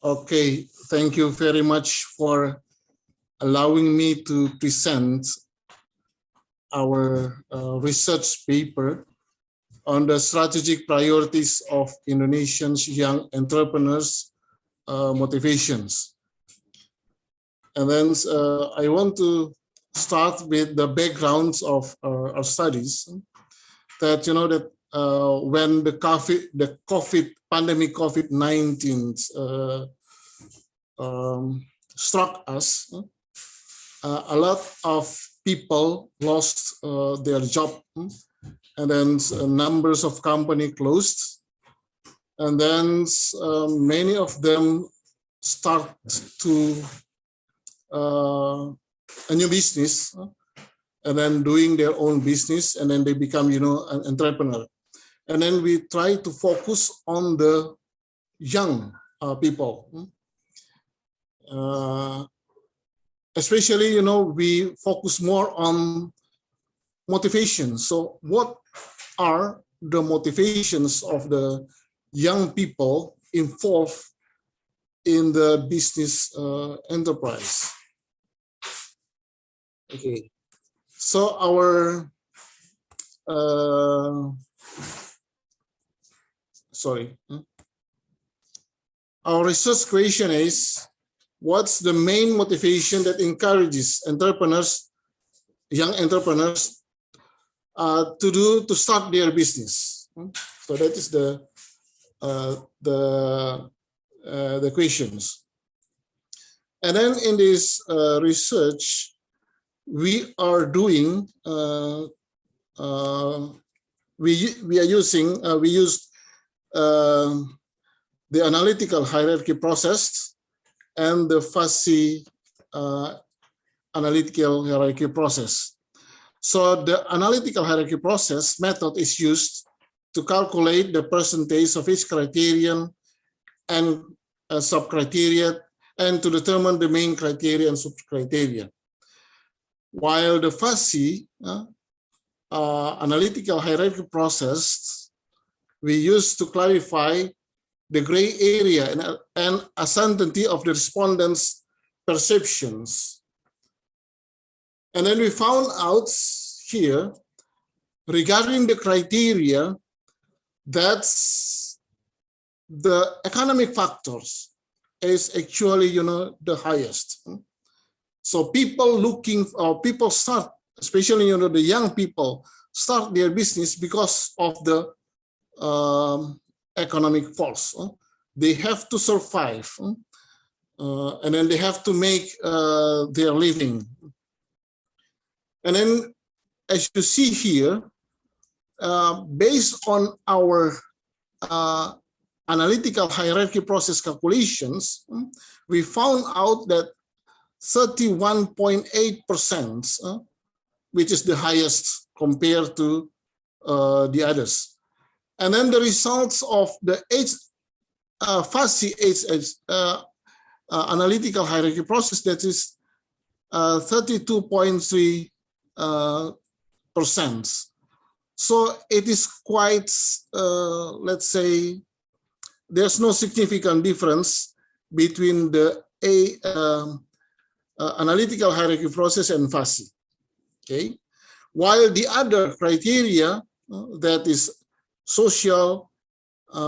Okay, thank you very much for allowing me to present our research paper on the strategic priorities of Indonesian young entrepreneurs' motivations. And then I want to start with the backgrounds of our studies. That that when the COVID pandemic COVID-19 struck us, a lot of people lost their job, and then numbers of company closed, and then many of them start to a new business, and then doing their own business, and then they become an entrepreneur. And then we try to focus on the young people. Especially, we focus more on motivation. So what are the motivations of the young people involved in the business enterprise? Okay, so our our research question is, what's the main motivation that encourages entrepreneurs, young entrepreneurs, to start their business? So that is the questions. And then in this research, we are doing we used the analytical hierarchy process and the fuzzy analytical hierarchy process. So the analytical hierarchy process method is used to calculate the percentage of each criterion and sub-criteria, and to determine the main criteria and sub-criteria. While the fuzzy analytical hierarchy process we use to clarify the gray area and uncertainty of the respondents' perceptions. And then we found out here, regarding the criteria, that the economic factors is actually, the highest. So people start, especially, the young people, start their business because of the economic force. They have to survive, and then they have to make their living. And then, as you see here, based on our analytical hierarchy process calculations, we found out that 31.8%, which is the highest compared to the others. And then the results of the fuzzy analytical hierarchy process, that is 32.3%. So it is quite, let's say, there's no significant difference between the analytical hierarchy process and fuzzy. Okay, while the other criteria, that is social,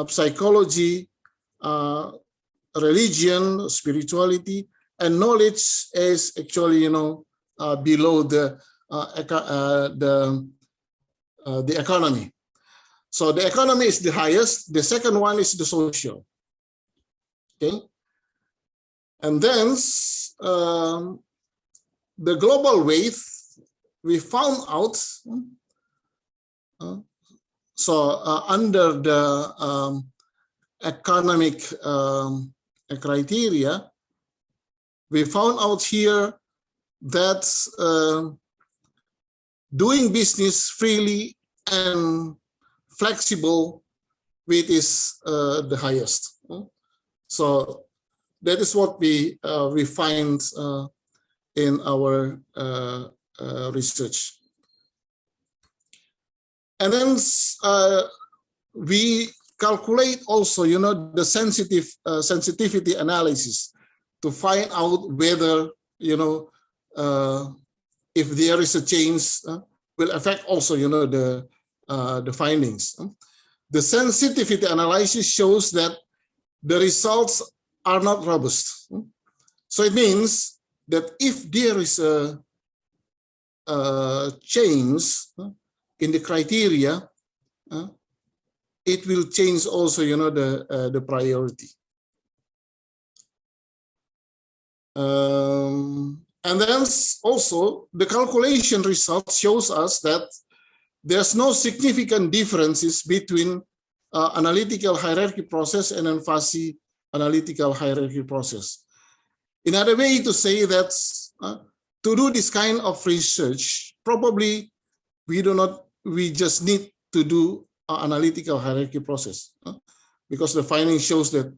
psychology, religion, spirituality, and knowledge, is actually below the economy. So the economy is the highest. The second one is the social. Okay, and then the global weight, we found out. Under the economic criteria, we found out here that doing business freely and flexible with is the highest. So that is what we find in our research. And then we calculate also, the sensitivity analysis to find out whether, if there is a change, will affect also, the findings. The sensitivity analysis shows that the results are not robust. So it means that if there is a change in the criteria, it will change also, the priority. And then also the calculation result shows us that there's no significant differences between analytical hierarchy process and quasi analytical hierarchy process. Another way to say that to do this kind of research, probably we just need to do analytical hierarchy process, because the finding shows that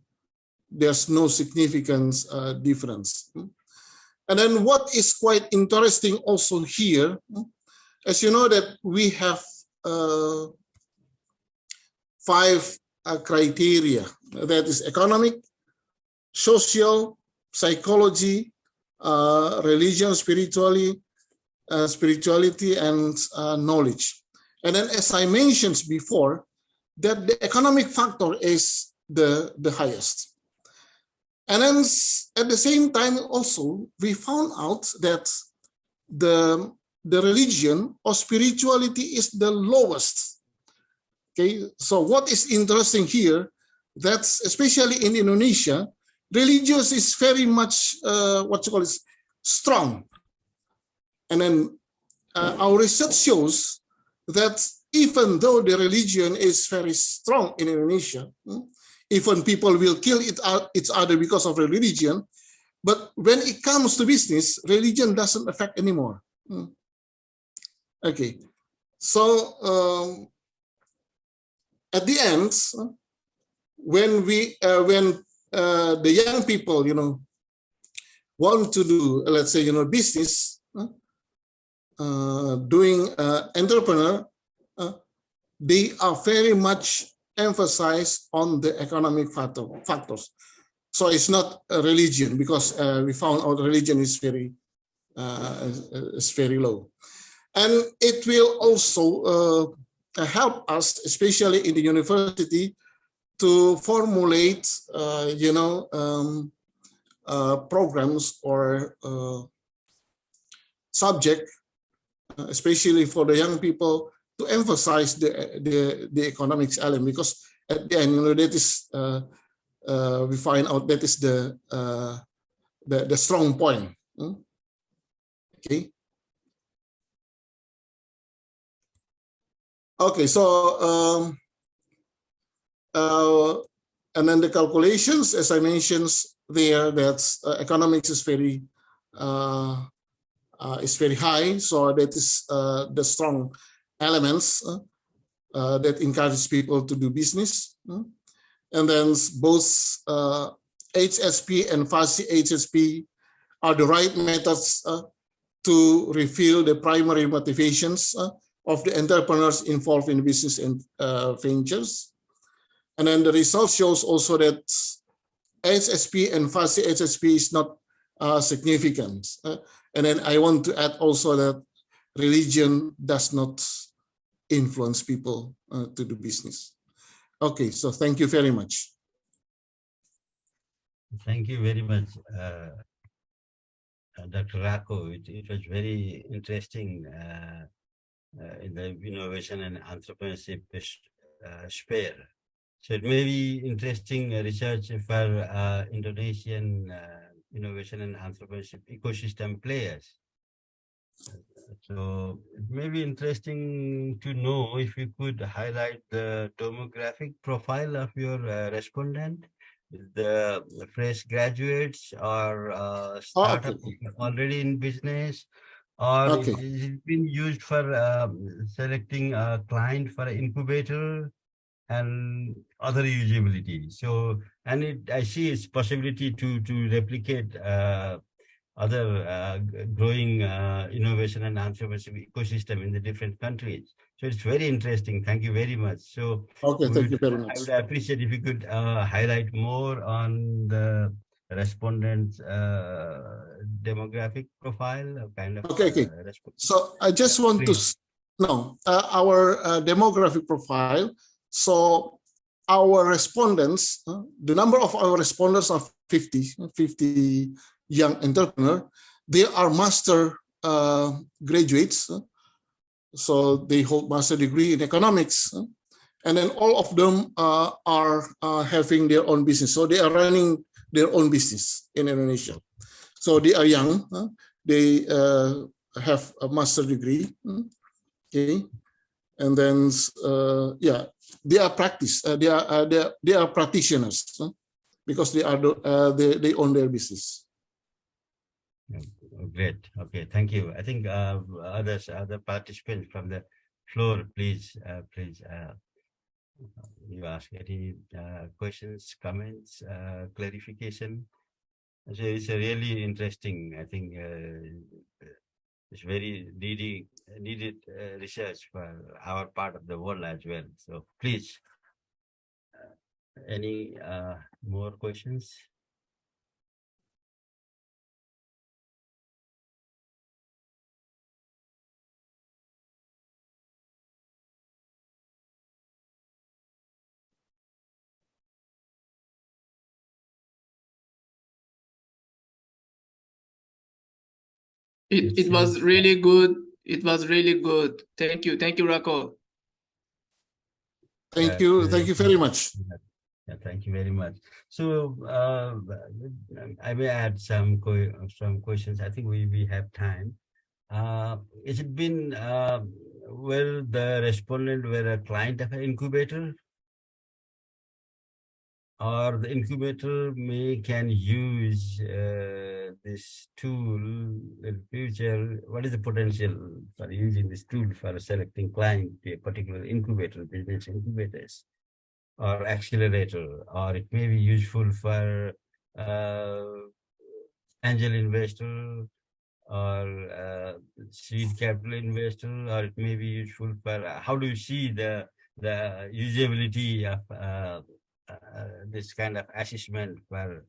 there's no significant difference. And then what is quite interesting also here, as you know that we have 5 criteria, that is economic, social, psychology, religion, spirituality, and knowledge. And then, as I mentioned before, that the economic factor is the highest. And then at the same time also, we found out that the religion or spirituality is the lowest. Okay, so what is interesting here, that's especially in Indonesia, religious is very much strong. And then our research shows that even though the religion is very strong in Indonesia, even people will kill each other because of religion, but when it comes to business, religion doesn't affect anymore. Okay, so at the end, when the young people, want to do, let's say, business, doing entrepreneur, they are very much emphasized on the economic factors. So it's not a religion, because we found out religion is very low. And it will also help us, especially in the university, to formulate, programs or subject, especially for the young people, to emphasize the economics element, because at the end, that is we find out that is the strong point. Okay. Okay, so and then the calculations, as I mentioned there, that economics is very high, so that is the strong elements that encourage people to do business. And then both HSP and quasi HSP are the right methods to reveal the primary motivations of the entrepreneurs involved in business and ventures. And then the result shows also that HSP and quasi HSP is not significant. And then I want to add also that religion does not influence people to do business. Okay, so thank you very much. Thank you very much, Dr. Rako. It was very interesting in the innovation and entrepreneurship sphere. So it may be interesting research for Indonesian innovation and entrepreneurship ecosystem players. So it may be interesting to know if you could highlight the demographic profile of your respondent, the fresh graduates or startups already in business, or is it been used for selecting a client for an incubator and other usability. So, and I see its possibility to replicate other growing innovation and entrepreneurship ecosystem in the different countries. So it's very interesting. Thank you very much. So Okay, thank you very I would much. appreciate if you could highlight more on the respondents' demographic profile, kind of Okay. So I just want to know our demographic profile. So our respondents, the number of our respondents are 50 young entrepreneurs. They are master graduates. So they hold master degree in economics. And then all of them are having their own business. So they are running their own business in Indonesia. So they are young. They have a master degree. Okay, and then yeah, they are they are practitioners because they they own their business. Great. Okay, thank you. I think other participants from the floor, please you ask any questions, comments, clarification. So it's a really interesting, I think it's very needed research for our part of the world as well. So please, any more questions? It was really good. It was really good. Thank you, Rako. Thank you very much. Yeah, thank you very much. So I may add some questions. I think we have time. Has it been well, the respondent were a client of an incubator, or the incubator can use this tool in future? What is the potential for using this tool for selecting client to a particular incubator, business incubators, or accelerator, or it may be useful for angel investor or seed capital investor, or it may be useful for how do you see the usability of this kind of assessment for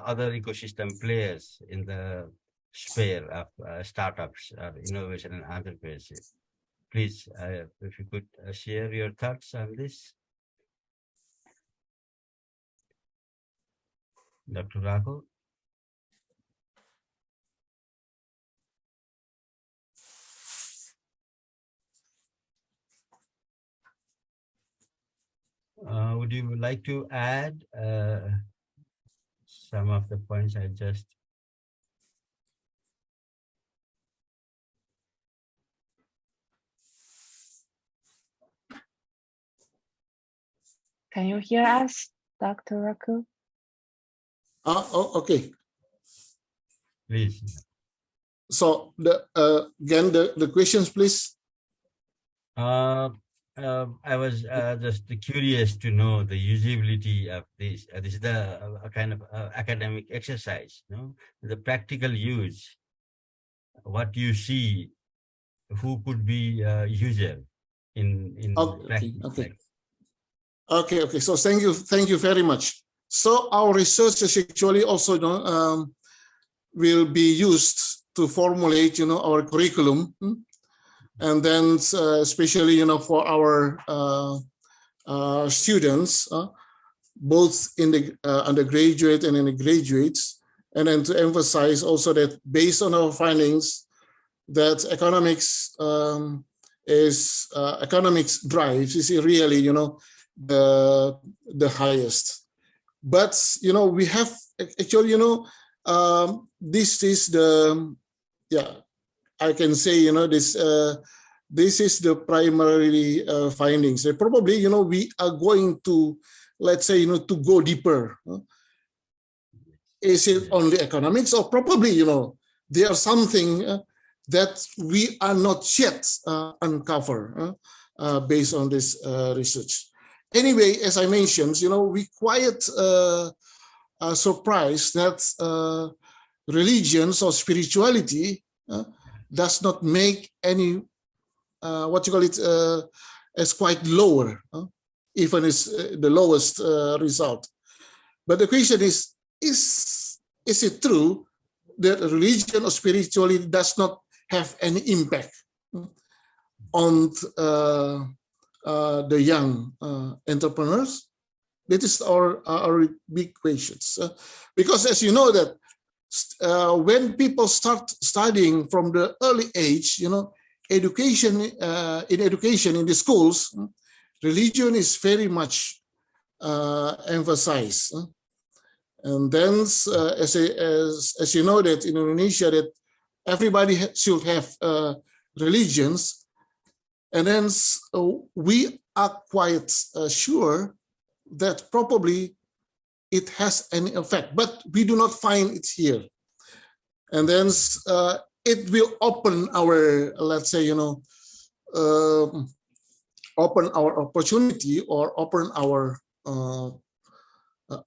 other ecosystem players in the sphere of startups or innovation and entrepreneurship? Please, if you could share your thoughts on this. Dr. Rako? Would you like to add some of the points I just... Can you hear us, Dr. Rako? Oh, okay. Please. So again, the questions, please. I was just curious to know the usability of this. This is the kind of academic exercise, no? The practical use. What you see, who could be a user in practice? Okay. So thank you very much. So our research is actually also will be used to formulate our curriculum. And then especially, for our students, both in the undergraduate and in the graduates, and then to emphasize also that based on our findings, that economics drives is really, the highest. But, we have actually, this is the, I can say, this is the primary findings. Probably, we are going to, let's say, to go deeper. Is it only economics, or probably, there's something that we are not yet uncover based on this research. Anyway, as I mentioned, we quite surprised that religions or spirituality does not make any what you call it, as quite lower, even is the lowest result. But the question is it true that religion or spirituality does not have any impact on the young entrepreneurs? That is our big questions. Because as you know that when people start studying from the early age, education in the schools, religion is very much emphasized. And then, as you know, that in Indonesia, that everybody should have religions, and then we are quite sure that probably it has an effect, but we do not find it here. And then it will open our, let's say, open our opportunity or open our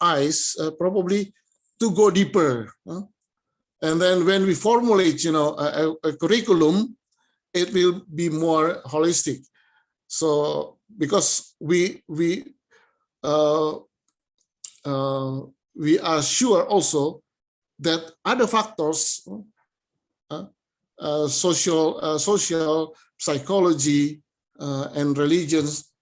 eyes probably to go deeper. And then when we formulate, a curriculum, it will be more holistic. So because we are sure also that other factors, social psychology and religions,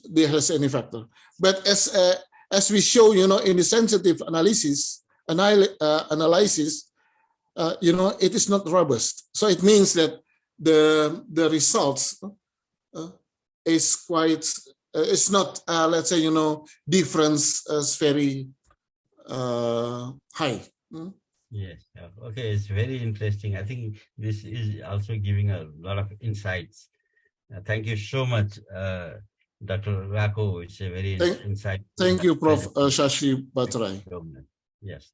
there has any factor. But as we show, in the sensitive analysis, it is not robust. So it means that the results is quite. It's not, let's say, difference is very high. Yes. Okay. It's very interesting. I think this is also giving a lot of insights. Thank you so much, Dr. Rako. It's a very insightful. Thank you, Prof. Shashi Batrai. Yes.